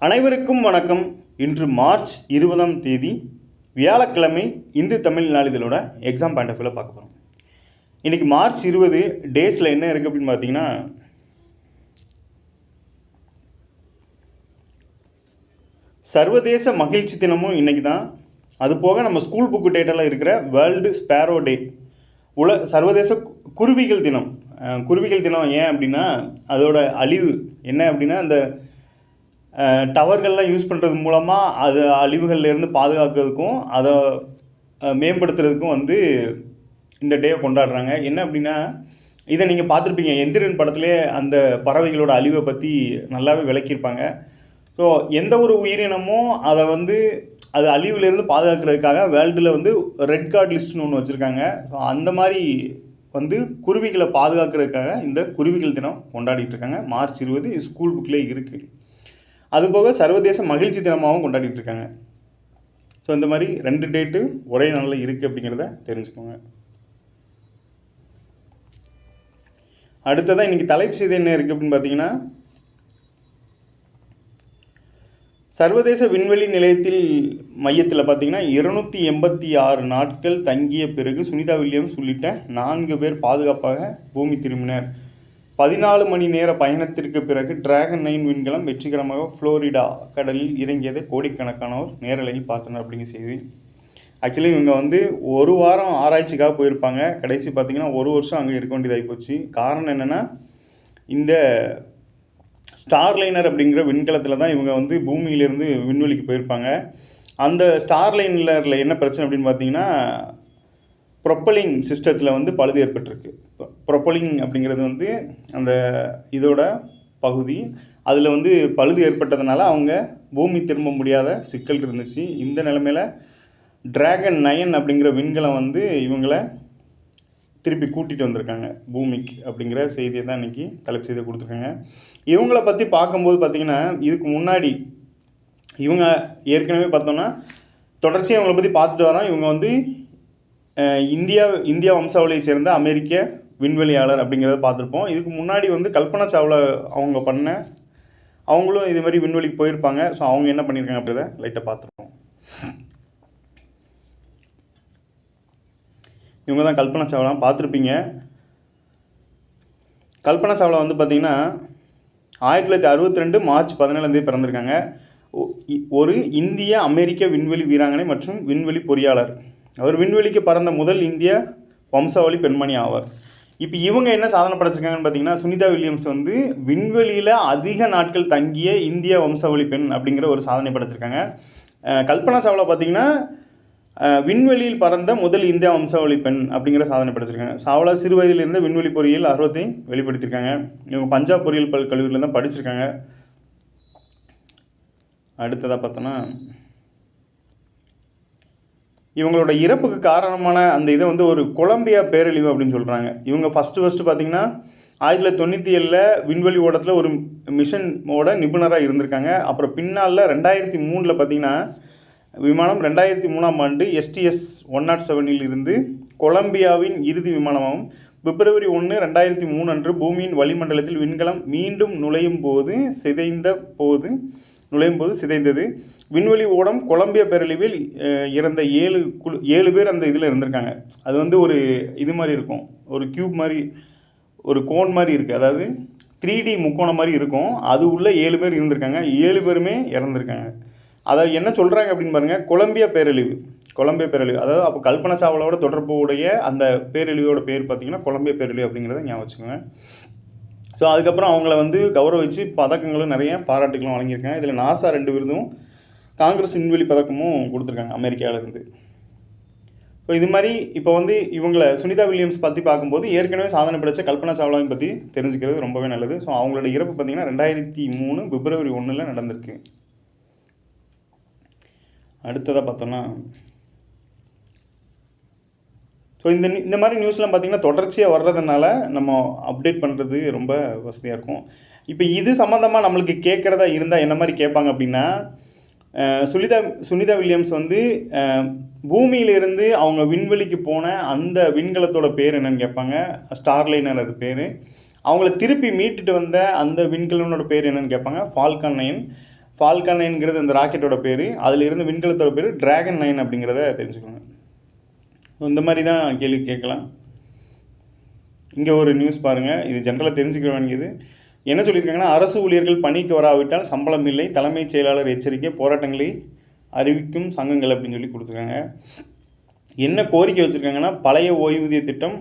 அனைவருக்கும் வணக்கம். இன்று மார்ச் 20ஆம் தேதி வியாழக்கிழமை. இந்து தமிழ் நாளிதழோட எக்ஸாம் பாயிண்ட் ஆஃப் வியூவில் பார்க்க போகிறோம். இன்றைக்கி மார்ச் 20 டேஸில் என்ன இருக்குது அப்படின்னு பார்த்தீங்கன்னா, சர்வதேச மகிழ்ச்சி தினமும் இன்றைக்கி தான். அது போக நம்ம ஸ்கூல் புக்கு டேட்டாவில் இருக்கிற வேர்ல்டு ஸ்பேரோ டே, சர்வதேச குருவிகள் தினம். குருவிகள் தினம் ஏன் அப்படின்னா, அதோட அழிவு என்ன அப்படின்னா, அந்த டவர்கள்லாம் யூஸ் பண்ணுறது மூலமாக அது அழிவுகள்லேருந்து பாதுகாக்கிறதுக்கும் அதை மேம்படுத்துறதுக்கும் இந்த டேவை கொண்டாடுறாங்க. என்ன அப்படின்னா, இதை நீங்கள் பார்த்துருப்பீங்க, எந்திரன் படத்துலேயே அந்த பறவைகளோட அழிவை பற்றி நல்லாவே விளக்கியிருப்பாங்க. ஸோ எந்த ஒரு உயிரினமும் அதை அது அழிவுலேருந்து பாதுகாக்கிறதுக்காக வேர்ல்டில் ரெட் கார்டு லிஸ்ட்னு ஒன்று வச்சுருக்காங்க. ஸோ அந்த மாதிரி குருவிகளை பாதுகாக்கிறதுக்காக இந்த குருவிகள் தினம் கொண்டாடிட்டு இருக்காங்க. மார்ச் 20 ஸ்கூல் புக்கில் இருக்குது. அதுபோக சர்வதேச மகிழ்ச்சி தினமாகவும் கொண்டாடிட்டு இருக்காங்க. ஸோ இந்த மாதிரி 2 டேட்டு ஒரே நாளில் இருக்குது அப்படிங்கிறத தெரிஞ்சுக்கோங்க. அடுத்ததாக இன்றைக்கி தலைப்பு செய்தி என்ன இருக்குது அப்படின்னு பார்த்தீங்கன்னா, சர்வதேச விண்வெளி நிலையத்தில் மையத்தில் பார்த்தீங்கன்னா 286 நாட்கள் தங்கிய பிறகு சுனிதா வில்லியம்ஸ் உள்ளிட்ட 4 பேர் பாதுகாப்பாக பூமி திரும்பினர். 14 மணி நேர பயணத்திற்கு பிறகு டிராகன் 9 விண்கலம் வெற்றிகரமாக ஃப்ளோரிடா கடலில் இறங்கியதை கோடிக்கணக்கானோர் நேரலையில் பார்த்தனர் அப்படிங்கிற செய்தி. ஆக்சுவலி இவங்க ஒரு வாரம் ஆராய்ச்சிக்காக போயிருப்பாங்க. கடைசி பார்த்திங்கன்னா 1 வருஷம் அங்கே இருக்க வேண்டியதாகி போச்சு. காரணம் என்னென்னா, இந்த ஸ்டார்லைனர் அப்படிங்கிற விண்கலத்தில் தான் இவங்க பூமியிலேருந்து விண்வெளிக்கு போயிருப்பாங்க. அந்த ஸ்டார்லைனரில் என்ன பிரச்சனை அப்படின்னு பார்த்தீங்கன்னா, ப்ரொப்பலிங் சிஸ்டத்தில் பழுது ஏற்பட்டிருக்கு. ப்ரொப்பலிங் அப்படிங்கிறது அந்த இதோட பகுதி, அதில் பழுது ஏற்பட்டதுனால அவங்க பூமி திரும்ப முடியாத சிக்கல் இருந்துச்சு. இந்த நிலைமையில் டிராகன் 9 அப்படிங்கிற விண்கலம் இவங்களை திருப்பி கூட்டிகிட்டு வந்திருக்காங்க பூமிக்கு அப்படிங்கிற செய்தியை தான் இன்றைக்கி தலைப்பு செய்தியை கொடுத்துருக்காங்க. இவங்கள பற்றி பார்க்கும்போது பார்த்திங்கன்னா, இதுக்கு முன்னாடி இவங்க ஏற்கனவே பார்த்தோன்னா தொடர்ச்சியாக இவங்களை பற்றி பார்த்துட்டு வரோம். இவங்க இந்தியா வம்சாவளியை சேர்ந்த அமெரிக்க விண்வெளியாளர் அப்படிங்கிறத பார்த்துருப்போம். இதுக்கு முன்னாடி கல்பனா சாவ்லா அவங்களும் இது மாதிரி விண்வெளிக்கு போயிருப்பாங்க. ஸோ அவங்க என்ன பண்ணியிருக்காங்க அப்படின்றத லைட்டாக பார்த்துருப்போம். இவங்க தான் கல்பனா சாவ்லா, பார்த்துருப்பீங்க. கல்பனா சாவ்லா பார்த்திங்கன்னா 1962 மார்ச் 17 பிறந்திருக்காங்க. ஒரு இந்திய அமெரிக்க விண்வெளி வீராங்கனை மற்றும் விண்வெளி பொறியாளர். அவர் விண்வெளிக்கு பறந்த முதல் இந்திய வம்சாவளி பெண்மணி ஆவார். இப்போ இவங்க என்ன சாதனை படைச்சிருக்காங்கன்னு பார்த்தீங்கன்னா, சுனிதா வில்லியம்ஸ் விண்வெளியில் அதிக நாட்கள் தங்கிய இந்திய வம்சாவளி பெண் அப்படிங்கிற ஒரு சாதனை படைச்சிருக்காங்க. கல்பனா சாவ்லா பார்த்திங்கன்னா விண்வெளியில் பறந்த முதல் இந்திய வம்சாவளி பெண் அப்படிங்கிற சாதனை படைச்சிருக்காங்க. சாவ்லா சிறு வயதிலிருந்து விண்வெளி பொறியியல் ஆர்வத்தை வெளிப்படுத்தியிருக்காங்க. இவங்க பஞ்சாப் பொறியியல் கல்லூரியில் தான் படிச்சிருக்காங்க. அடுத்ததாக பார்த்தோன்னா, இவங்களோட இறப்புக்கு காரணமான அந்த இதை ஒரு கொலம்பியா பேரழிவு அப்படின்னு சொல்கிறாங்க. இவங்க ஃபஸ்ட்டு பார்த்திங்கன்னா 1997 விண்வெளி ஓட்டத்தில் ஒரு மிஷனோட நிபுணராக இருந்திருக்காங்க. அப்புறம் பின்னால் 2003 பார்த்திங்கன்னா விமானம் 2003ஆம் ஆண்டு STS-107 இருந்து கொலம்பியாவின் இறுதி விமானமாகவும் பிப்ரவரி 1, 2003 அன்று பூமியின் வளிமண்டலத்தில் விண்கலம் மீண்டும் நுழையும் போது சிதைந்தது. விண்வெளி ஓடம் கொலம்பியா பேரழிவில் இறந்த 7 பேர் அந்த இதில் இருந்திருக்காங்க. அது ஒரு இது மாதிரி இருக்கும், ஒரு கியூப் மாதிரி, ஒரு கோன் மாதிரி இருக்குது. அதாவது 3D முக்கோணம் மாதிரி இருக்கும். அது உள்ள 7 பேர் இருந்திருக்காங்க. 7 பேருமே இறந்துருக்காங்க. அதை என்ன சொல்கிறாங்க அப்படின்னு பாருங்கள், கொலம்பியா பேரழிவு. அதாவது அப்போ கல்பனா சாவ்லாவோட தொடர்புடைய அந்த பேரழிவோட பேர் பார்த்திங்கன்னா கொலம்பியா பேரழிவு அப்படிங்கிறத ஞாபகம் வச்சுக்கோங்க. ஸோ அதுக்கப்புறம் அவங்கள கௌரவிச்சு பதக்கங்களும் நிறைய பாராட்டுகளும் வழங்கியிருக்காங்க. இதில் நாசா 2 விருதும் காங்கிரஸ் விண்வெளி பதக்கமும் கொடுத்துருக்காங்க அமெரிக்காவிலேருந்து. ஸோ இது மாதிரி இப்போ இவங்களை சுனிதா வில்லியம்ஸ் பற்றி பார்க்கும்போது ஏற்கனவே சாதனை படைத்த கல்பனா சாவ்லாவை பற்றி தெரிஞ்சுக்கிறது ரொம்பவே நல்லது. ஸோ அவங்களோட இறப்பு பார்த்திங்கன்னா 2003 பிப்ரவரி 1 நடந்திருக்கு. அடுத்ததாக பார்த்தோன்னா, ஸோ இந்த மாதிரி நியூஸ்லாம் பார்த்திங்கன்னா தொடர்ச்சியாக வர்றதுனால நம்ம அப்டேட் பண்ணுறது ரொம்ப வசதியாக இருக்கும். இப்போ இது சம்மந்தமாக நம்மளுக்கு கேட்குறதா இருந்தால் என்ன மாதிரி கேட்பாங்க அப்படின்னா, சுனிதா வில்லியம்ஸ் பூமியிலிருந்து அவங்க விண்வெளிக்கு போன அந்த விண்கலத்தோட பேர் என்னன்னு கேட்பாங்க. ஸ்டார்லைனர் அது பேர். அவங்கள திருப்பி மீட்டுட்டு வந்த அந்த விண்கலனோட பேர் என்னன்னு கேட்பாங்க. ஃபால்கன் 9. ஃபால்கன் 9ங்கிறது இந்த ராக்கெட்டோட பேர், அதில் இருந்து விண்கலத்தோட பேர் டிராகன் 9 அப்படிங்கிறத தெரிஞ்சுக்கோங்க. இந்த மாதிரி தான் கேள்வி கேட்கலாம். இங்கே ஒரு நியூஸ் பாருங்கள், இது ஜென்ரலாக தெரிஞ்சுக்க வேண்டியது. என்ன சொல்லியிருக்காங்கன்னா, அரசு ஊழியர்கள் பணிக்கு வராவிட்டால் சம்பளம் இல்லை, தலைமைச் செயலாளர் எச்சரிக்கை, போராட்டங்களை அறிவிக்கும் சங்கங்கள் அப்படின்னு சொல்லி கொடுத்துருக்காங்க. என்ன கோரிக்கை வச்சுருக்காங்கன்னா, பழைய ஓய்வூதிய திட்டம்,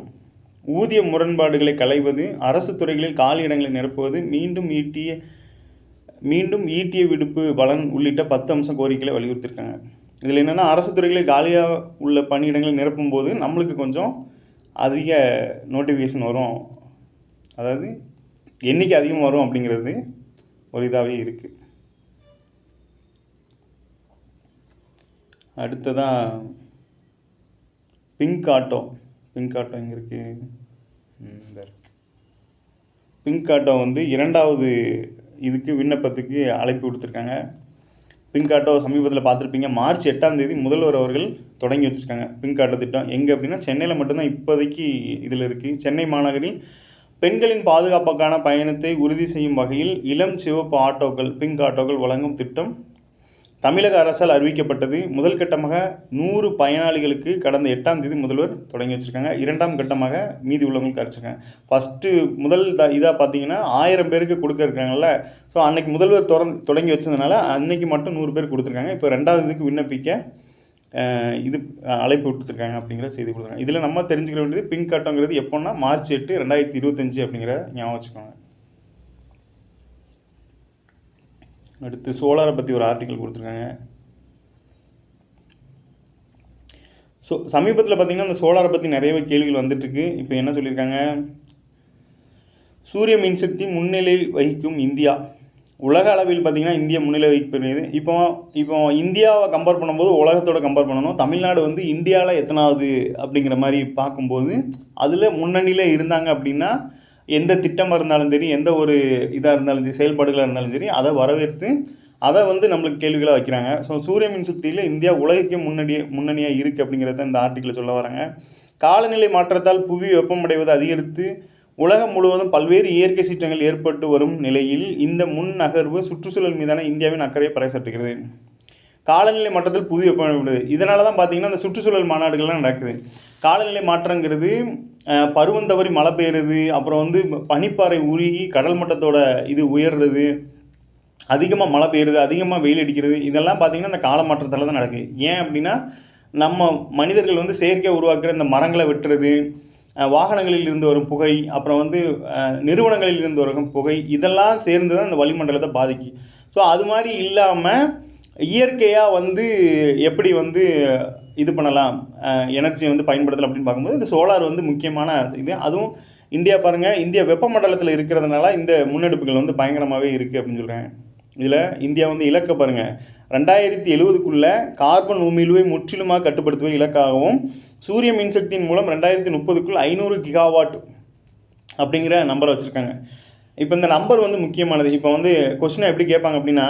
ஊதிய முரண்பாடுகளை களைவது, அரசு துறைகளில் காலி இடங்களை நிரப்புவது, மீண்டும் ஈட்டிய விடுப்பு பலன் உள்ளிட்ட 10 அம்ச கோரிக்கைகளை வலியுறுத்தியிருக்காங்க. இதில் என்னென்னா, அரசு துறைகளில் காலியாக உள்ள பணியிடங்களை நிரப்பும் போது நம்மளுக்கு கொஞ்சம் அதிக நோட்டிஃபிகேஷன் வரும், அதாவது எண்ணிக்கை அதிகமாக வரும் அப்படிங்கிறது ஒரு இதாகவே இருக்குது. அடுத்ததாக பிங்க் ஆட்டோ எங்கே இருக்குது? இந்த இருக்குது. பிங்க் ஆட்டோ வந்து 2வது இதுக்கு விண்ணப்பத்துக்கு அழைப்பு கொடுத்துருக்காங்க. பிங்க் ஆட்டோ சமீபத்தில் பார்த்துருப்பீங்க, மார்ச் 8ஆம் தேதி முதல்வர் அவர்கள் தொடங்கி வச்சுருக்காங்க பிங்க் ஆட்டோ திட்டம். எங்கே அப்படின்னா, சென்னையில் மட்டும்தான் இப்போதைக்கு இதில் இருக்குது. சென்னை மாநகரில் பெண்களின் பாதுகாப்புக்கான பயணத்தை உறுதி செய்யும் வகையில் இளம் சிவப்பு ஆட்டோக்கள், பிங்க் ஆட்டோக்கள் வழங்கும் திட்டம் தமிழக அரசால் அறிவிக்கப்பட்டது. முதல் கட்டமாக 100 பயனாளிகளுக்கு கடந்த 8ஆம் தேதி முதல்வர் தொடங்கி வச்சுருக்காங்க. 2ஆம் கட்டமாக மீதி உள்ளவங்களுக்கு அரைச்சிருக்காங்க. முதல் இதாக பார்த்தீங்கன்னா 1000 பேருக்கு கொடுக்க இருக்காங்கல்ல. ஸோ அன்றைக்கி முதல்வர் தொடங்கி வச்சதுனால அன்றைக்கி மட்டும் 100 பேர் கொடுத்துருக்காங்க. இப்போ 2வது இதுக்கு விண்ணப்பிக்க இது அழைப்பு விட்டுருக்காங்க அப்படிங்கிற செய்தி கொடுத்துருக்காங்க. இதில் நம்ம தெரிஞ்சுக்க வேண்டியது, பிங்க் ஆட்டோங்கிறது எப்போன்னா மார்ச் 8, 2025 அப்படிங்கிற ஞாபகம் வச்சுக்கோங்க. அடுத்து சோலாரை பற்றி ஒரு ஆர்டிக்கல் கொடுத்துருக்காங்க. சமீபத்தில் பார்த்திங்கன்னா இந்த சோலாரை பற்றி நிறையவே கேள்விகள் வந்துட்டுருக்கு. இப்போ என்ன சொல்லியிருக்காங்க, சூரிய மின்சக்தி முன்னிலை வகிக்கும் இந்தியா. உலக அளவில் பார்த்திங்கன்னா இந்தியா முன்னிலை வகிக்கிறது. இப்போ இந்தியாவை கம்பேர் பண்ணும்போது உலகத்தோட கம்பேர் பண்ணணும். தமிழ்நாடு வந்து இந்தியாவில் எத்தனாவது அப்படிங்கிற மாதிரி பார்க்கும்போது அதில் முன்னணியில் இருந்தாங்க அப்படின்னா, எந்த திட்டமாக இருந்தாலும் சரி, எந்த ஒரு இதாக இருந்தாலும் சரி, செயல்பாடுகளாக இருந்தாலும் சரி, அதை வரவேற்று அதை வந்து நம்மளுக்கு கேள்விகளாக வைக்கிறாங்க. ஸோ சூரிய மின்சக்தியில் இந்தியா உலகிற்கு முன்னணியாக இருக்குது அப்படிங்கிறத இந்த ஆர்டிக்கில் சொல்ல வராங்க. காலநிலை மாற்றத்தால் புவி வெப்பமடைவது அதிகரித்து உலகம் முழுவதும் பல்வேறு இயற்கை சீற்றங்கள் ஏற்பட்டு வரும் நிலையில் இந்த முன்னகர்வு சுற்றுச்சூழல் மீதான இந்தியாவின் அக்கறையை பறைசாற்றுகிறது. காலநிலை மாற்றத்தில் புவி வெப்பமடைவது, இதனால தான் பார்த்திங்கன்னா இந்த சுற்றுச்சூழல் மாநாடுகள்லாம் நடக்குது. காலநிலை மாற்றங்கிறது பருவம் தவறி மழை பெய்யுறது, அப்புறம் வந்து பனிப்பாறை உருகி கடல் மட்டத்தோட இது உயர்றது, அதிகமாக மழை பெய்யுறது, அதிகமாக வெயில் அடிக்கிறது, இதெல்லாம் பார்த்திங்கன்னா இந்த கால மாற்றத்தால் தான் நடக்குது. ஏன் அப்படின்னா, நம்ம மனிதர்கள் வந்து செயற்கையாக உருவாக்குற இந்த மரங்களை வெட்டுறது, வாகனங்களில் இருந்து வரும் புகை, அப்புறம் வந்து நிறுவனங்களில் இருந்து வரும் புகை, இதெல்லாம் சேர்ந்து தான் இந்த வளிமண்டலத்தை பாதிக்கும். ஸோ அது மாதிரி இல்லாமல் இயற்கையாக வந்து எப்படி வந்து இது பண்ணலாம், எனர்ஜியை வந்து பயன்படுத்தலாம் அப்படின்னு பார்க்கும்போது இந்த சோலார் வந்து முக்கியமான இது. அதுவும் இந்தியா பாருங்கள், இந்தியா வெப்பமண்டலத்தில் இருக்கிறதுனால இந்த முன்னெடுப்புகள் வந்து பயங்கரமாகவே இருக்குது அப்படின்னு சொல்கிறாங்க. இதில் இந்தியா வந்து இலக்கை பாருங்கள், 2070க்குள்ளே கார்பன் உமிழ்வை முற்றிலுமாக கட்டுப்படுத்துவதை இலக்காகவும், சூரிய மின்சக்தியின் மூலம் 2030க்குள் 500 கிகாவாட் அப்படிங்கிற நம்பரை வச்சுருக்காங்க. இப்போ இந்த நம்பர் வந்து முக்கியமானது. இப்போ வந்து கொஸ்டினை எப்படி கேட்பாங்க அப்படின்னா,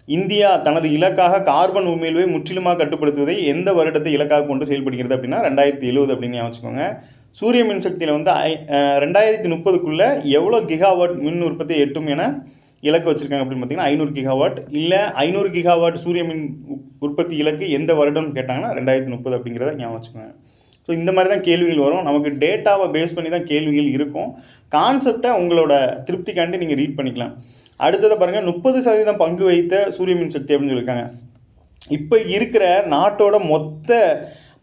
இந்தியா தனது இலக்காக கார்பன் உமிழ்வை முற்றிலுமாக கட்டுப்படுத்துவதை எந்த வருடத்தை இலக்காக கொண்டு செயல்படுகிறது அப்படின்னா 2070 அப்படின்னு வச்சுக்கோங்க. சூரிய மின்சக்தியில் வந்து 2030க்குள்ளே எவ்வளோ கிகாவாட் மின் உற்பத்தி எட்டும் என இலக்கு வச்சுருக்காங்க அப்படின்னு பார்த்தீங்கன்னா 500 கிகாவாட். இல்லை 500 கிகாவாட் சூரிய மின் உற்பத்தி இலக்கு எந்த வருடம்னு கேட்டாங்கன்னா 2030 அப்படிங்கிறத ஞாபகம் வச்சுக்கோங்க. ஸோ இந்த மாதிரி தான் கேள்விகள் வரும். நமக்கு டேட்டாவை பேஸ் பண்ணி தான் கேள்விகள் இருக்கும். கான்செப்டை உங்களோட திருப்திக்காண்டி நீங்கள் ரீட் பண்ணிக்கலாம். அடுத்ததை பாருங்கள், 30% பங்கு வைத்த சூரிய மின்சக்தி அப்படின்னு சொல்லியிருக்காங்க. இப்போ இருக்கிற நாட்டோட மொத்த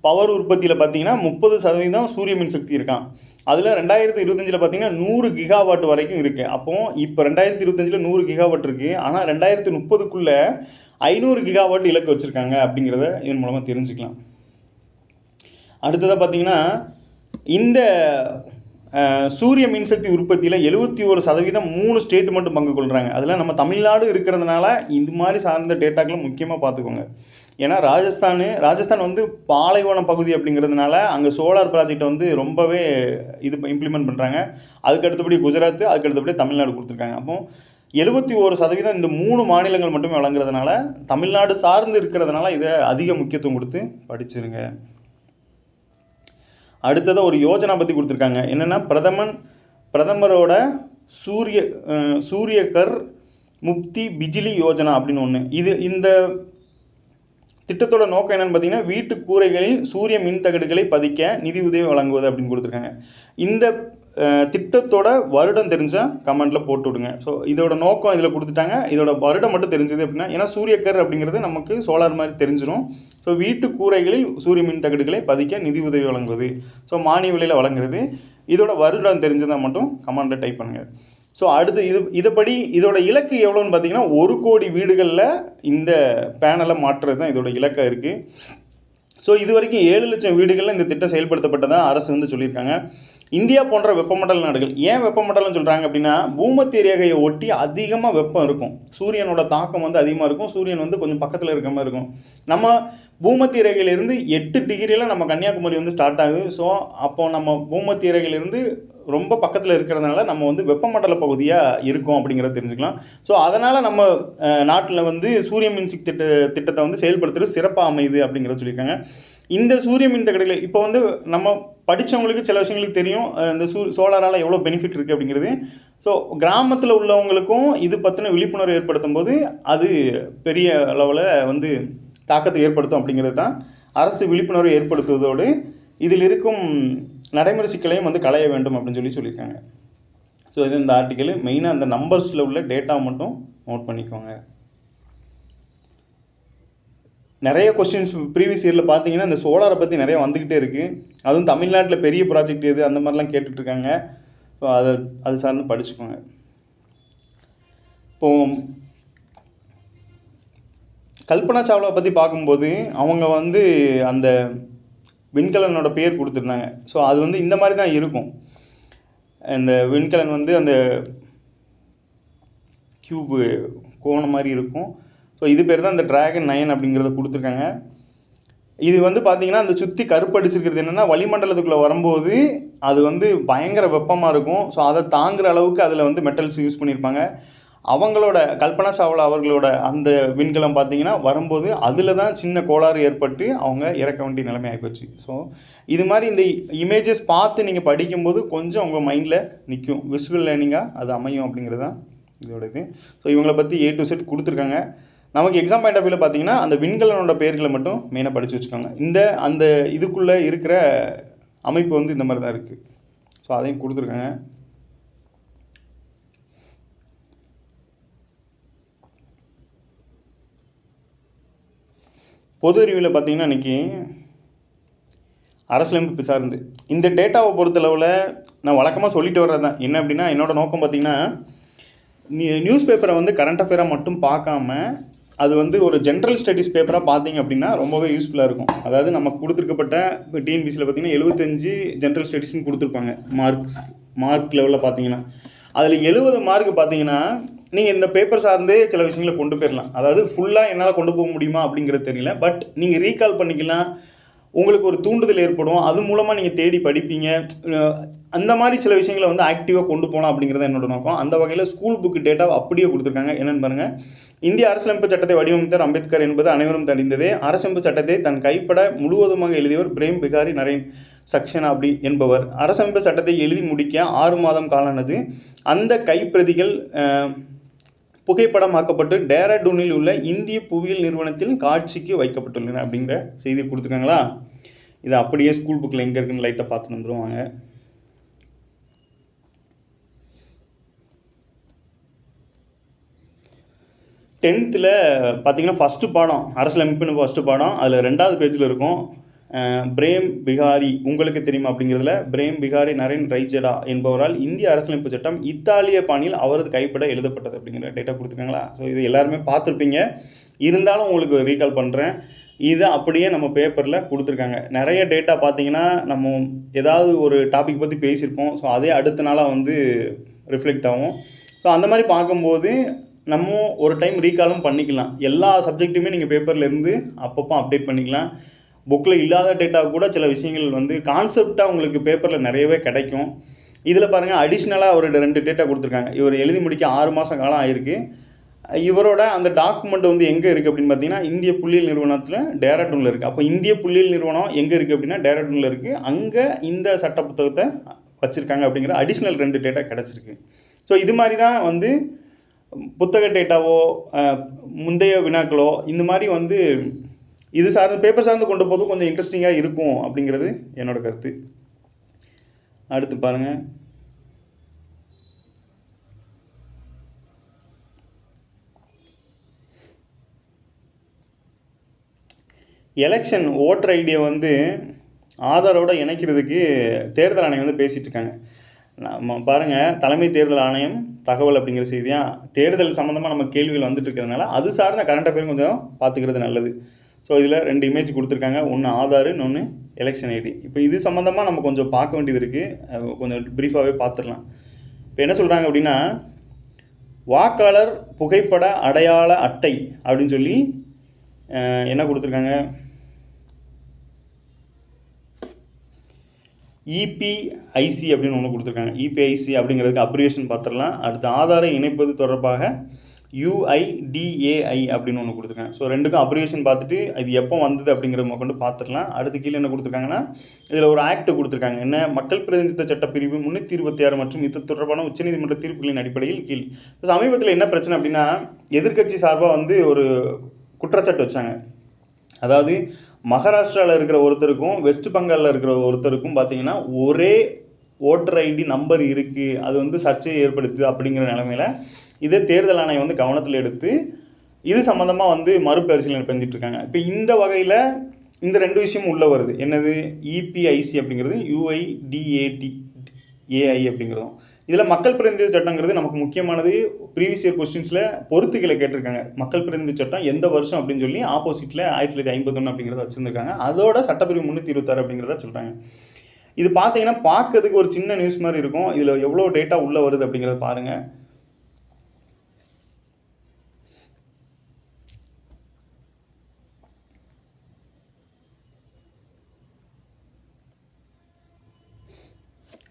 பவர் உற்பத்தியில் பார்த்தீங்கன்னா 30% சூரிய மின்சக்தி இருக்கான். அதில் 2025 பார்த்தீங்கன்னா 100 கிகாவாட் வரைக்கும் இருக்குது. அப்போது இப்போ 2025 100 கிகாவாட் இருக்குது. ஆனால் 2030க்குள்ளே 500 கிகாவாட் இலக்கு வச்சுருக்காங்க அப்படிங்கிறத இதன் மூலமாக தெரிஞ்சுக்கலாம். அடுத்ததாக பார்த்தீங்கன்னா, இந்த சூரிய மின்சக்தி உற்பத்தியில் 71% 3 ஸ்டேட் மட்டும் பங்கு கொள்கிறாங்க. அதில் நம்ம தமிழ்நாடு இருக்கிறதுனால இந்த மாதிரி சார்ந்த டேட்டாக்களை முக்கியமாக பார்த்துக்கோங்க. ஏன்னா ராஜஸ்தான் வந்து பாலைவன பகுதி அப்படிங்கிறதுனால அங்கே சோலார் ப்ராஜெக்டை வந்து ரொம்பவே இம்ப்ளிமெண்ட் பண்ணுறாங்க. அதுக்கு அடுத்தபடி குஜராத், அதுக்கு அடுத்தபடி தமிழ்நாடு கொடுத்துருக்காங்க. அப்போ 71% இந்த 3 மாநிலங்கள் மட்டுமே வழங்குறதுனால, தமிழ்நாடு சார்ந்து இருக்கிறதுனால இதை அதிக முக்கியத்துவம் கொடுத்து படிச்சிருங்க. அடுத்ததாக ஒரு யோஜனா பற்றி கொடுத்துருக்காங்க. என்னென்னா பிரதமரோட சூரியகர் முப்தி பிஜிலி யோஜனா அப்படின்னு ஒன்று. இந்த திட்டத்தோட நோக்கம் என்னென்னு பார்த்தீங்கன்னா, வீட்டு கூரைகளில் சூரிய மின் தகடுகளை பதிக்க நிதி உதவி வழங்குவது அப்படின்னு கொடுத்துருக்காங்க. இந்த திட்டத்தோட வருடம் தெரிஞ்சால் கமெண்ட்டில் போட்டு விடுங்க. ஸோ இதோட நோக்கம் இதில் கொடுத்துட்டாங்க. இதோட வருடம் மட்டும் தெரிஞ்சது அப்படின்னா, ஏன்னா சூரியக்கர் அப்படிங்கிறது நமக்கு சோலார் மாதிரி தெரிஞ்சிடும். ஸோ வீட்டு கூரைகளில் சூரிய மின் தகடுகளை பதிக்க நிதி உதவி வழங்குவது, ஸோ மானிய விலையில் வழங்குறது. இதோட வருடம் தெரிஞ்சதாக மட்டும் கமெண்ட்டில் டைப் பண்ணுங்கள். ஸோ அடுத்து இதுபடி இதோட இலக்கு எவ்வளோன்னு பார்த்தீங்கன்னா, 1 கோடி வீடுகளில் இந்த பேனலை மாற்றுறது தான் இதோட இலக்காக இருக்குது. ஸோ இது வரைக்கும் 7 லட்சம் வீடுகளில் இந்த திட்டம் செயல்படுத்தப்பட்டதாக அரசு வந்து சொல்லியிருக்காங்க. இந்தியா போன்ற வெப்பமண்டல நாடுகள், ஏன் வெப்பமண்டலம் சொல்கிறாங்க அப்படின்னா, பூமத்திய ரேகையை ஒட்டி அதிகமாக வெப்பம் இருக்கும். சூரியனோட தாக்கம் வந்து அதிகமாக இருக்கும். சூரியன் வந்து கொஞ்சம் பக்கத்தில் இருக்க மாதிரி இருக்கும். நம்ம பூமத்திய ரேகையிலிருந்து 8 டிகிரியில் நம்ம கன்னியாகுமரி வந்து ஸ்டார்ட் ஆகுது. ஸோ அப்போது நம்ம பூமத்திய ரேகையிலிருந்து ரொம்ப பக்கத்தில் இருக்கிறதுனால நம்ம வந்து வெப்பமண்டல பகுதியாக இருக்கும் அப்படிங்கிறத தெரிஞ்சுக்கலாம். ஸோ அதனால் நம்ம நாட்டில் வந்து சூரிய மின்சக்தி திட்டத்தை வந்து செயல்படுத்துறது சிறப்பாக அமையுது அப்படிங்கிறத சொல்லியிருக்காங்க. இந்த சூரிய மின் தகடுகளை இப்போ வந்து நம்ம படித்தவங்களுக்கு சில விஷயங்களுக்கு தெரியும், இந்த சோலாரால் எவ்வளோ பெனிஃபிட் இருக்குது அப்படிங்கிறது. ஸோ கிராமத்தில் உள்ளவங்களுக்கும் இது பற்றின விழிப்புணர்வு ஏற்படுத்தும் போது அது பெரிய அளவில் வந்து தாக்கத்தை ஏற்படுத்தும் அப்படிங்கிறது தான் அரசு விழிப்புணர்வு ஏற்படுத்துவதோடு இதில் இருக்கும் நடைமுறை சிக்கலையும் வந்து களைய வேண்டும் அப்படின்னு சொல்லியிருக்காங்க. ஸோ இது இந்த ஆர்டிக்கல் மெயினாக அந்த நம்பர்ஸில் உள்ள டேட்டாவை மட்டும் நோட் பண்ணிக்கோங்க. நிறைய கொஸ்டின்ஸ் ப்ரீவியஸ் இயரில் பார்த்தீங்கன்னா இந்த சோலாரை பற்றி நிறைய வந்துக்கிட்டே இருக்குது. அதுவும் தமிழ்நாட்டில் பெரிய ப்ராஜெக்ட் எது அந்த மாதிரிலாம் கேட்டுட்ருக்காங்க. ஸோ அது சார்ந்து படிச்சுக்கோங்க. இப்போது கல்பனா சாவ்லா பற்றி பார்க்கும்போது அவங்க வந்து அந்த விண்கலனோட பேர் கொடுத்துருந்தாங்க. ஸோ அது வந்து இந்த மாதிரி தான் இருக்கும். இந்த விண்கலன் வந்து அந்த கியூபு கோணம் மாதிரி இருக்கும். ஸோ இது பேர் தான் இந்த டிராகன் 9 அப்படிங்கிறத கொடுத்துருக்காங்க. இது வந்து பார்த்திங்கன்னா அந்த சுற்றி கருப்படிச்சிருக்கிறது என்னென்னா, வளிமண்டலத்துக்குள்ளே வரும்போது அது வந்து பயங்கர வெப்பமாக இருக்கும். ஸோ அதை தாங்குகிற அளவுக்கு அதில் வந்து மெட்டல்ஸ் யூஸ் பண்ணியிருப்பாங்க. அவங்களோட கல்பனா சாவ்லா அவர்களோட அந்த விண்கலம் பார்த்திங்கன்னா வரும்போது அதில் தான் சின்ன கோளாறு ஏற்பட்டு அவங்க இறக்க வேண்டிய நிலைமை ஆகிப்போச்சு. ஸோ இது மாதிரி இந்த இமேஜஸ் பார்த்து நீங்கள் படிக்கும்போது கொஞ்சம் உங்கள் மைண்டில் நிற்கும், விஷுவல் லேர்னிங்காக அது அமையும் அப்படிங்கிறது தான் இதோட இது. ஸோ இவங்களை பற்றி A to Z கொடுத்துருக்காங்க. நமக்கு எக்ஸாம் பாயிண்ட் ஆஃப் வியூவில் பார்த்தீங்கன்னா அந்த விண்கலனோட பேர்களை மட்டும் மெயினாக படித்து வச்சுக்கோங்க. அந்த இதுக்குள்ளே இருக்கிற அமைப்பு வந்து இந்த மாதிரி தான் இருக்குது. ஸோ அதையும் கொடுத்துருக்காங்க. பொது அறிவியலில் பார்த்தீங்கன்னா இன்றைக்கி அரசியலமைப்பு சார்ந்து இந்த டேட்டாவை பொறுத்தளவில் நான் வழக்கமாக சொல்லிட்டு வர்றது தான். என்ன அப்படின்னா, என்னோடய நோக்கம் பார்த்திங்கன்னா, நியூஸ் பேப்பரை வந்து கரண்ட் அஃபேராக மட்டும் பார்க்காம அது வந்து ஒரு ஜென்ரல் ஸ்டடீஸ் பேப்பராக பார்த்தீங்க அப்படின்னா ரொம்பவே யூஸ்ஃபுல்லாக இருக்கும். அதாவது நமக்கு கொடுத்துருக்கப்பட்ட இப்போ டிஎன்பிசியில் பார்த்திங்கன்னா 75 ஜென்ரல் ஸ்டடீஸ்னு கொடுத்துருப்பாங்க. மார்க் லெவலில் பார்த்தீங்கன்னா அதில் 70 மார்க் பார்த்தீங்கன்னா நீங்கள் இந்த பேப்பர் சார்ந்தே சில விஷயங்களை கொண்டு போயிடலாம். அதாவது ஃபுல்லாக என்னால் கொண்டு போக முடியுமா அப்படிங்கிறது தெரியல. பட் நீங்கள் ரீகால் பண்ணிக்கலாம், உங்களுக்கு ஒரு தூண்டுதல் ஏற்படும், அது மூலமாக நீங்கள் தேடி படிப்பீங்க. அந்த மாதிரி சில விஷயங்களை வந்து ஆக்டிவாக கொண்டு போகலாம் அப்படிங்கிறது என்னோட நோக்கம். அந்த வகையில் ஸ்கூல் புக்கு டேட்டாவை அப்படியே கொடுத்துருக்காங்க. என்னென்னு பாருங்கள். இந்திய அரசியலமைப்பு சட்டத்தை வடிவமைத்தார் அம்பேத்கர் என்பது அனைவரும் தெரிந்ததே. அரசியலமைப்பு சட்டத்தை தன் கைப்பட முழுவதுமாக எழுதியவர் பிரேம் பிகாரி நரேன் சக்சேனா அப்படி என்பவர். அரசியலமைப்பு சட்டத்தை எழுதி முடிக்க 6 மாதம் காலானது. அந்த கைப்பிரதிகள் புகைப்படமாக்கப்பட்டு டேராடூனில் உள்ள இந்திய புவியியல் நிறுவனத்தில் காட்சிக்கு வைக்கப்பட்டுள்ளன அப்படிங்கிற செய்தி கொடுத்துருக்காங்களா. இது அப்படியே ஸ்கூல் புக்கில் எங்கே இருக்குன்னு லைட்டாக பார்த்து வந்துடுவாங்க. டென்த்தில் பார்த்தீங்கன்னா ஃபஸ்ட்டு பாடம் அரசியலமைப்புன்னு ஃபஸ்ட்டு பாடம், அதில் 2வது பேஜில் இருக்கும். பிரேம் பிகாரி உங்களுக்கு தெரியுமா அப்படிங்கிறதுல பிரேம் பிகாரி நரேன் ரைஜடா என்பவரால் இந்திய அரசியலமைப்பு சட்டம் இத்தாலிய பாணியில் அவரது கைப்பட எழுதப்பட்டது அப்படிங்கிற டேட்டா கொடுத்துருக்காங்களா. ஸோ இது எல்லாருமே பார்த்துருப்பீங்க, இருந்தாலும் உங்களுக்கு ரீகால் பண்ணுறேன். இது அப்படியே நம்ம பேப்பரில் கொடுத்துருக்காங்க. நிறைய டேட்டா பார்த்தீங்கன்னா நம்ம ஏதாவது ஒரு டாபிக் பற்றி பேசியிருப்போம். ஸோ அதே அடுத்த நாளாக வந்து ரிஃப்ளெக்ட் ஆகும். ஸோ அந்த மாதிரி பார்க்கும்போது நம்ம ஒரு டைம் ரீகாலும் பண்ணிக்கலாம். எல்லா சப்ஜெக்ட்டுமே நீங்கள் பேப்பரில் இருந்து அப்பப்போ அப்டேட் பண்ணிக்கலாம். புக்கில் இல்லாத டேட்டா கூட சில விஷயங்கள் வந்து கான்செப்டாக உங்களுக்கு பேப்பரில் நிறையவே கிடைக்கும். இதில் பாருங்கள், அடிஷ்னலாக ஒரு 2 டேட்டா கொடுத்துருக்காங்க. இவர் எழுதி முடிக்க 6 மாதம் காலம் ஆகிருக்கு. இவரோட அந்த டாக்குமெண்ட் வந்து எங்கே இருக்குது அப்படின்னு பார்த்தீங்கன்னா, இந்திய புள்ளியியல் நிறுவனத்தில் டேராடூனில் இருக்குது. அப்போ இந்திய புள்ளியியல் நிறுவனம் எங்கே இருக்குது அப்படின்னா டேராடூனில் இருக்குது. அங்கே இந்த சட்ட புத்தகத்தை வச்சுருக்காங்க அப்படிங்கிற அடிஷ்னல் 2 டேட்டா கிடச்சிருக்கு. ஸோ இது மாதிரி தான் வந்து புத்தக டேட்டாவோ முந்தைய வினாக்களோ இந்த மாதிரி வந்து இது சார்ந்து பேப்பர் சார்ந்து கொண்டு போதும் கொஞ்சம் இன்ட்ரெஸ்டிங்காக இருக்கும் அப்படிங்கிறது என்னோடய கருத்து. அடுத்து பாருங்கள், எலெக்ஷன் ஓட்டர் ஐடியை வந்து ஆதாரோடு இணைக்கிறதுக்கு தேர்தல் ஆணையம் வந்து பேசிகிட்டு இருக்காங்க. நம்ம பாருங்கள், தலைமை தேர்தல் ஆணையம் தகவல் அப்படிங்கிற செய்தியாக தேர்தல் சம்மந்தமாக நம்ம கேள்விகள் வந்துட்டு இருக்கிறதுனால அது சார்ந்த கரண்ட் அஃபேர் கொஞ்சம் பார்த்துக்கிறது நல்லது. ஸோ இதில் 2 இமேஜ் கொடுத்துருக்காங்க, ஒன்று ஆதார், இன்னொன்று எலெக்ஷன் ஐடி. இப்போ இது சம்மந்தமாக நம்ம கொஞ்சம் பார்க்க வேண்டியது இருக்குது, கொஞ்சம் ப்ரீஃபாகவே பார்த்துடலாம். இப்போ என்ன சொல்கிறாங்க அப்படின்னா, வாக்காளர் புகைப்பட அடையாள அட்டை அப்படின்னு சொல்லி என்ன கொடுத்துருக்காங்க, இபிஐசி அப்படின்னு ஒன்று கொடுத்துருக்காங்க. இபிஐசி அப்படிங்கிறதுக்கு அப்ரிவேஷன் பார்த்துடலாம். அடுத்து ஆதாரை இணைப்பது தொடர்பாக UIDAI அப்படின்னு ஒன்று கொடுத்துருக்காங்க. ஸோ 2க்கும் அப்ரிவேஷன் பார்த்துட்டு இது எப்போ வந்தது அப்படிங்கிறத கொண்டு பார்த்துடலாம். அடுத்து கீழே என்ன கொடுத்துருக்காங்கன்னா, இதில் ஒரு ஆக்ட் கொடுத்துருக்காங்க. என்ன, மக்கள் பிரதிநிதித்துவ சட்டப்பிரிவு 326 மற்றும் இது தொடர்பான உச்சநீதிமன்ற தீர்ப்புகளின் அடிப்படையில் கீழ். சமீபத்தில் என்ன பிரச்சனை அப்படின்னா, எதிர்க்கட்சி சார்பாக வந்து ஒரு குற்றச்சாட்டு வச்சாங்க. அதாவது மகாராஷ்டிராவில் இருக்கிற ஒருத்தருக்கும் வெஸ்ட் பெங்காலில் இருக்கிற ஒருத்தருக்கும் பார்த்தீங்கன்னா ஒரே ஓட்டர் ஐடி நம்பர் இருக்குது, அது வந்து சர்ச்சையை ஏற்படுத்துது அப்படிங்கிற நிலமையில் இதே தேர்தல் ஆணையம் வந்து கவனத்தில் எடுத்து இது சம்மந்தமாக வந்து மறுபரிசீலனை செஞ்சிட்ருக்காங்க. இப்போ இந்த வகையில் இந்த 2 விஷயமும் உள்ளே வருது. என்னது, இபிஐசி அப்படிங்கிறது UIDAI அப்படிங்கிறதும். இதில் மக்கள் பிரதிநிதி சட்டங்கிறது நமக்கு முக்கியமானது. ப்ரீவியஸ் இயர் கொஸ்டின்ஸில் பொறுத்துக்களை கேட்டிருக்காங்க. மக்கள் பிரதிநிதி சட்டம் எந்த வருஷம் அப்படின்னு சொல்லி ஆப்போசிட்டில் 1951 அப்படிங்கிறத வச்சுருந்துருக்காங்க. அதோட சட்டப்பிரிவு 326 அப்படிங்கிறத சொல்கிறாங்க. இது பார்த்தீங்கன்னா பார்க்கறதுக்கு ஒரு சின்ன நியூஸ் மாதிரி இருக்கும். இதில் எவ்வளோ டேட்டா உள்ளே வருது அப்படிங்கிறத பாருங்கள்.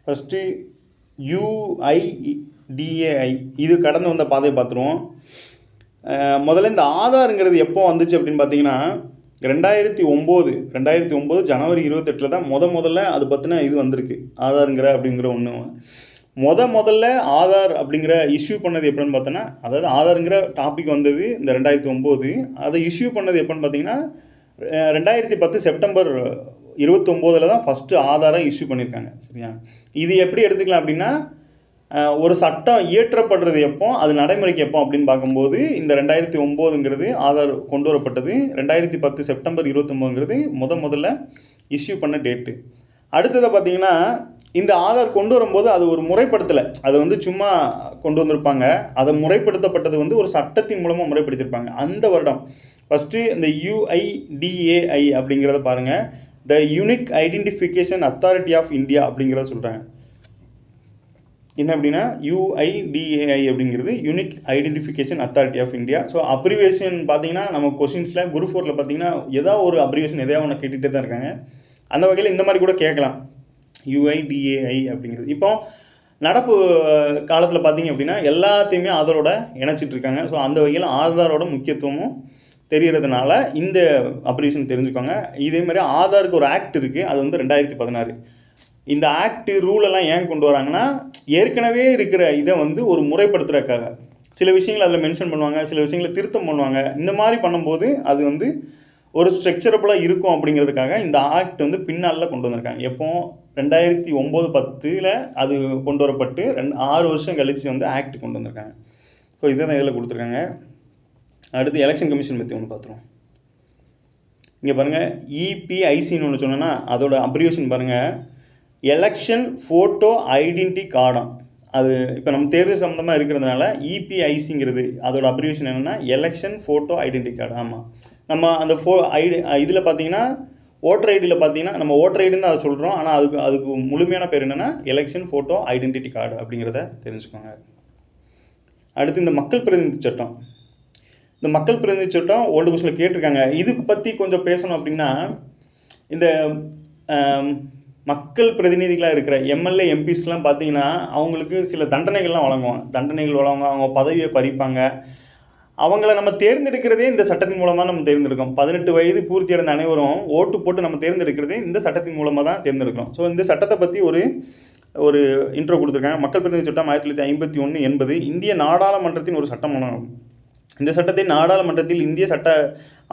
ஃபஸ்ட்டு UIDAI இது கடந்து வந்த பாதையை பார்த்துருவோம். முதல்ல இந்த ஆதாருங்கிறது எப்போ வந்துச்சு அப்படின்னு பார்த்தீங்கன்னா 2009 ஜனவரி 28 தான் முதல்ல அது பற்றின இது வந்திருக்கு. ஆதாருங்கிற அப்படிங்கிற ஒன்று முதல்ல ஆதார் அப்படிங்கிற இஷ்யூ பண்ணது எப்படின்னு பார்த்தோன்னா, அதாவது ஆதாருங்கிற டாபிக் வந்தது இந்த 2009. அதை இஷ்யூ பண்ணது எப்போன்னு பார்த்தீங்கன்னா 2010 செப்டம்பர் 29 தான் ஃபஸ்ட்டு ஆதாரை இஷ்யூ பண்ணியிருக்காங்க. சரியா, இது எப்படி எடுத்துக்கலாம் அப்படின்னா, ஒரு சட்டம் இயற்றப்படுறது எப்போ, அது நடைமுறைக்கு எப்போ அப்படின்னு பார்க்கும்போது இந்த 2009ங்கிறது ஆதார் கொண்டு வரப்பட்டது, 2010 செப்டம்பர் 29ங்கிறது முதல்ல இஷ்யூ பண்ண டேட்டு. அடுத்ததை பார்த்திங்கன்னா, இந்த ஆதார் கொண்டு வரும்போது அது ஒரு முறைப்படுத்தலை, அது வந்து சும்மா கொண்டு வந்திருப்பாங்க. அதை முறைப்படுத்தப்பட்டது வந்து ஒரு சட்டத்தின் மூலமாக முறைப்படுத்தியிருப்பாங்க அந்த வருடம். ஃபஸ்ட்டு இந்த UIDAI அப்படிங்கிறத பாருங்கள், the unique identification authority of India அப்படிங்கிறத சொல்கிறாங்க. என்ன அப்படின்னா, UIDAI அப்படிங்கிறது unique identification authority of India. So abbreviation பார்த்தீங்கன்னா நம்ம கொஸ்டின்ஸில் குரூப் 4ல் பார்த்தீங்கன்னா ஏதாவது ஒரு அப்ரிவேஷன் எதையாவது ஒன்று கேட்டுகிட்டே தான் இருக்காங்க. அந்த வகையில் இந்த மாதிரி கூட கேட்கலாம், UIDAI அப்படிங்கிறது. இப்போ நடப்பு காலத்தில் பார்த்தீங்க அப்படின்னா எல்லாத்தையுமே ஆதாரோட இணைச்சிட்ருக்காங்க. ஸோ அந்த வகையில் ஆதாரோட முக்கியத்துவமும் தெரிகிறதுனால இந்த அப்ரிவேஷன் தெரிஞ்சுக்கோங்க. இதேமாதிரி ஆதாருக்கு ஒரு ஆக்ட் இருக்குது, அது வந்து 2016. இந்த ஆக்ட் ரூலெல்லாம் ஏன் கொண்டு வராங்கன்னா, ஏற்கனவே இருக்கிற இதை வந்து ஒரு முறைப்படுத்துறதுக்காக. சில விஷயங்கள் அதில் மென்ஷன் பண்ணுவாங்க, சில விஷயங்களை திருத்தம் பண்ணுவாங்க. இந்த மாதிரி பண்ணும்போது அது வந்து ஒரு ஸ்ட்ரக்சரபுளாக இருக்கும் அப்படிங்கிறதுக்காக இந்த ஆக்ட் வந்து பின்னாளில் கொண்டு வந்திருக்காங்க. எப்போ 2009-10 அது கொண்டு வரப்பட்டு 6 வருஷம் கழித்து வந்து ஆக்ட் கொண்டு வந்திருக்காங்க. ஸோ இதை தான் இதில் கொடுத்துருக்காங்க. அடுத்து எலெக்ஷன் கமிஷன் பற்றி ஒன்று பார்த்துருவோம். இங்கே பாருங்கள், இபிஐசின்னு ஒன்று சொன்னோன்னா அதோட அப்ரிவேஷன் பாருங்கள், எலெக்ஷன் ஃபோட்டோ ஐடென்டி கார்டாம். அது இப்போ நம்ம தேர்தல் சம்மந்தமாக இருக்கிறதுனால இபிஐசிங்கிறது அதோட அப்ரிவேஷன் என்னென்னா எலெக்ஷன் ஃபோட்டோ ஐடென்டி கார்டு. ஆமாம், நம்ம அந்த இதில் பார்த்தீங்கன்னா ஓட்டர் ஐடியில் பார்த்தீங்கன்னா நம்ம ஓட்டர் ஐடின்னு தான் அதை சொல்கிறோம், ஆனால் அதுக்கு முழுமையான பேர் என்னென்னா எலெக்ஷன் ஃபோட்டோ ஐடென்டிட்டி கார்டு அப்படிங்கிறத தெரிஞ்சுக்கோங்க. அடுத்து இந்த மக்கள் பிரதிநிதி சட்டம். இந்த மக்கள் பிரதிநிதி சட்டம் ஓல்டு கொஸ்டினில் கேட்டிருக்காங்க. இது பற்றி கொஞ்சம் பேசணும் அப்படின்னா, இந்த மக்கள் பிரதிநிதிகளாக இருக்கிற எம்எல்ஏ எம்பிஸ்லாம் பார்த்தீங்கன்னா அவங்களுக்கு சில தண்டனைகள் வழங்குவாங்க, அவங்க பதவியை பறிப்பாங்க. அவங்கள நம்ம தேர்ந்தெடுக்கிறதே இந்த சட்டத்தின் மூலமாக நம்ம தேர்ந்தெடுக்கிறோம். 18 வயது பூர்த்தி அடைந்த அனைவரும் ஓட்டு போட்டு நம்ம தேர்ந்தெடுக்கிறதே இந்த சட்டத்தின் மூலமாக தான் தேர்ந்தெடுக்கிறோம். ஸோ இந்த சட்டத்தை பற்றி ஒரு ஒரு இன்ட்ரோ கொடுத்துருக்காங்க. மக்கள் பிரதிநிதி சட்டம் 1951 என்பது இந்திய நாடாளுமன்றத்தின் ஒரு சட்டமாகும். இந்த சட்டத்தை நாடாளுமன்றத்தில் இந்திய சட்ட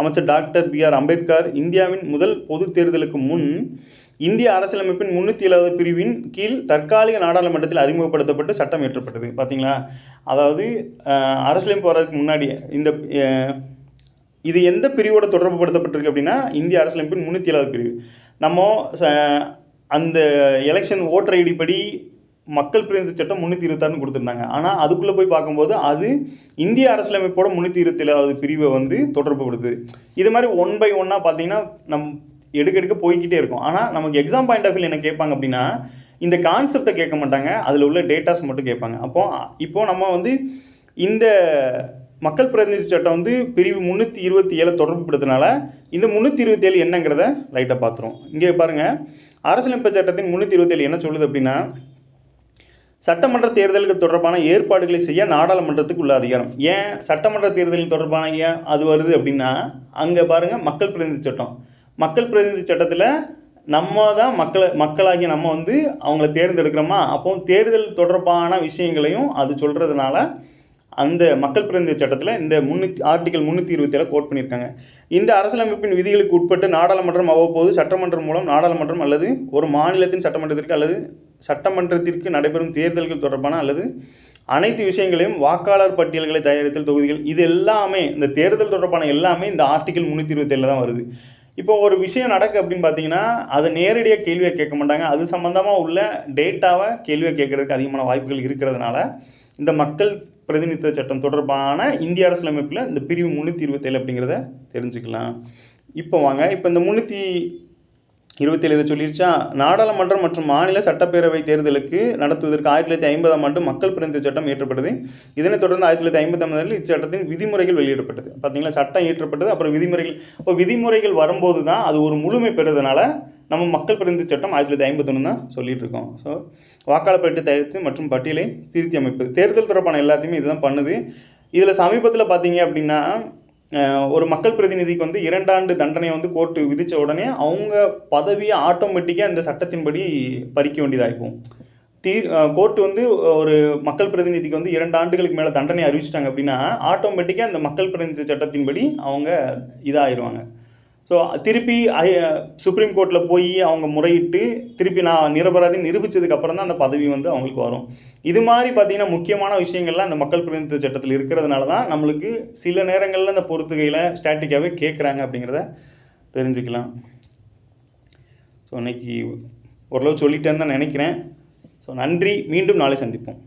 அமைச்சர் டாக்டர் B.R. அம்பேத்கர் இந்தியாவின் முதல் பொது தேர்தலுக்கு முன் இந்திய அரசியலமைப்பின் 307வது பிரிவின் கீழ் தற்காலிக நாடாளுமன்றத்தில் அறிமுகப்படுத்தப்பட்டு சட்டம் இயற்றப்பட்டது. பார்த்தீங்களா? அதாவது அரசியலமைப்பு வர்றதுக்கு முன்னாடி இந்த இது எந்த பிரிவோட தொடர்புபடுத்தப்பட்டிருக்கு அப்படின்னா இந்திய அரசியலமைப்பின் 307வது பிரிவு. நம்ம அந்த எலெக்ஷன் ஓட்டர் ஐடி படி மக்கள் பிரதிநிதி சட்டம் 326 கொடுத்துருந்தாங்க. ஆனால் அதுக்குள்ளே போய் பார்க்கும்போது அது இந்திய அரசியலமைப்போட 327வது பிரிவை வந்து தொடர்புபடுது. இது மாதிரி 1 by 1 பார்த்தீங்கன்னா எடுக்க போய்கிட்டே இருக்கும். ஆனால் நமக்கு எக்ஸாம் பாயிண்ட் ஆஃப் வியூ என்ன கேட்பாங்க அப்படின்னா இந்த கான்செப்டை கேட்க மாட்டாங்க, அதில் உள்ள டேட்டாஸ் மட்டும் கேட்பாங்க. இப்போது நம்ம வந்து இந்த மக்கள் பிரதிநிதி சட்டம் வந்து பிரிவு 327 தொடர்புபடுத்தினால இந்த 327 என்னங்கிறத லைட்டாக பார்த்துரும். இங்கே பாருங்கள், அரசியலமைப்பு சட்டத்தின் 327 என்ன சொல்லுது அப்படின்னா சட்டமன்ற தேர்தலுக்கு தொடர்பான ஏற்பாடுகளை செய்ய நாடாளுமன்றத்துக்கு உள்ள அதிகாரம். ஏன் சட்டமன்ற தேர்தலில் தொடர்பான ஏன் அது வருது அப்படின்னா அங்கே பாருங்கள், மக்கள் பிரதிநிதி சட்டம். மக்கள் பிரதிநிதி சட்டத்தில் நம்ம தான் மக்களாகிய நம்ம வந்து அவங்கள தேர்ந்தெடுக்கிறோமா, அப்போ தேர்தல் தொடர்பான விஷயங்களையும் அது சொல்கிறதுனால அந்த மக்கள் பிரதிநிதி சட்டத்தில் இந்த ஆர்டிகல் 327 கோட் பண்ணியிருக்காங்க. இந்த அரசியலமைப்பின் விதிகளுக்கு உட்பட்டு நாடாளுமன்றம் அவ்வப்போது சட்டமன்றம் மூலம் நாடாளுமன்றம் அல்லது ஒரு மாநிலத்தின் சட்டமன்றத்திற்கு அல்லது சட்டமன்றத்திற்கு நடைபெறும் தேர்தல்கள் தொடர்பான அல்லது அனைத்து விஷயங்களையும் வாக்காளர் பட்டியல்களை தயாரித்தல் தொகுதிகள் இது எல்லாமே இந்த தேர்தல் தொடர்பான எல்லாமே இந்த ஆர்டிகல் 327 தான் வருது. இப்போ ஒரு விஷயம் நடக்கு அப்படின்னு பார்த்தீங்கன்னா அதை நேரடியாக கேள்வியாக கேட்க மாட்டாங்க, அது சம்மந்தமாக உள்ள டேட்டாவை கேள்வியாக கேட்குறதுக்கு அதிகமான வாய்ப்புகள் இருக்கிறதுனால இந்த மக்கள் பிரதிநிதித்துவ சட்டம் தொடர்பான இந்திய அரசியலமைப்பில் இந்த பிரிவு 327 அப்படிங்கிறத தெரிஞ்சுக்கலாம். இப்போ வாங்க, இப்போ இந்த 327 இதை சொல்லிருச்சா, நாடாளுமன்றம் மற்றும் மாநில சட்டப்பேரவை தேர்தலுக்கு நடத்துவதற்கு 1950ஆம் ஆண்டு மக்கள் பிரதிநிதி சட்டம் இயற்றப்பட்டது. இதனைத் தொடர்ந்து 1950ஆம் ஆண்டில் இச்சட்டத்தின் விதிமுறைகள் வெளியிடப்பட்டது. பார்த்தீங்களா, சட்டம் இயற்றப்பட்டது, அப்புறம் விதிமுறைகள். இப்போ விதிமுறைகள் வரும்போது தான் அது ஒரு முழுமை பெறுறதுனால நம்ம மக்கள் பிரதிநிதி சட்டம் 1951 தான் சொல்லிட்டு இருக்கோம். ஸோ வாக்காளர் பட்டியல் தயாரித்து மற்றும் பட்டியலை திருத்தி அமைப்பது, தேர்தல் தொடர்பான எல்லாத்தையுமே இதுதான் பண்ணுது. இதில் சமீபத்தில் பார்த்தீங்க அப்படின்னா ஒரு மக்கள் பிரதிநிதிக்கு வந்து 2 ஆண்டு தண்டனையை வந்து கோர்ட்டு விதித்த உடனே அவங்க பதவியை ஆட்டோமேட்டிக்காக இந்த சட்டத்தின்படி பறிக்க வேண்டியதாகிருக்கும். கோர்ட்டு வந்து ஒரு மக்கள் பிரதிநிதிக்கு வந்து 2 ஆண்டுகளுக்கு மேலே தண்டனை அறிவிச்சிட்டாங்க அப்படின்னா ஆட்டோமேட்டிக்காக இந்த மக்கள் பிரதிநிதி சட்டத்தின்படி அவங்க இதாகிடுவாங்க. ஸோ திருப்பி சுப்ரீம் கோர்ட்டில் போய் அவங்க முறையிட்டு திருப்பி நான் நிரபராதி நிரூபித்ததுக்கு அப்புறம் தான் அந்த பதவி வந்து அவங்களுக்கு வரும். இது மாதிரி பார்த்திங்கன்னா முக்கியமான விஷயங்கள்லாம் இந்த மக்கள் பிரதிநிதித்துவ சட்டத்தில் இருக்கிறதுனால தான் நம்மளுக்கு சில நேரங்களில் இந்த பொறுத்துகையில் ஸ்டாட்டிக்காகவே கேட்குறாங்க அப்படிங்கிறத தெரிஞ்சுக்கலாம். ஸோ இன்றைக்கி ஓரளவு சொல்லிட்டேன்னு தான் நினைக்கிறேன். ஸோ நன்றி, மீண்டும் நாளை சந்திப்போம்.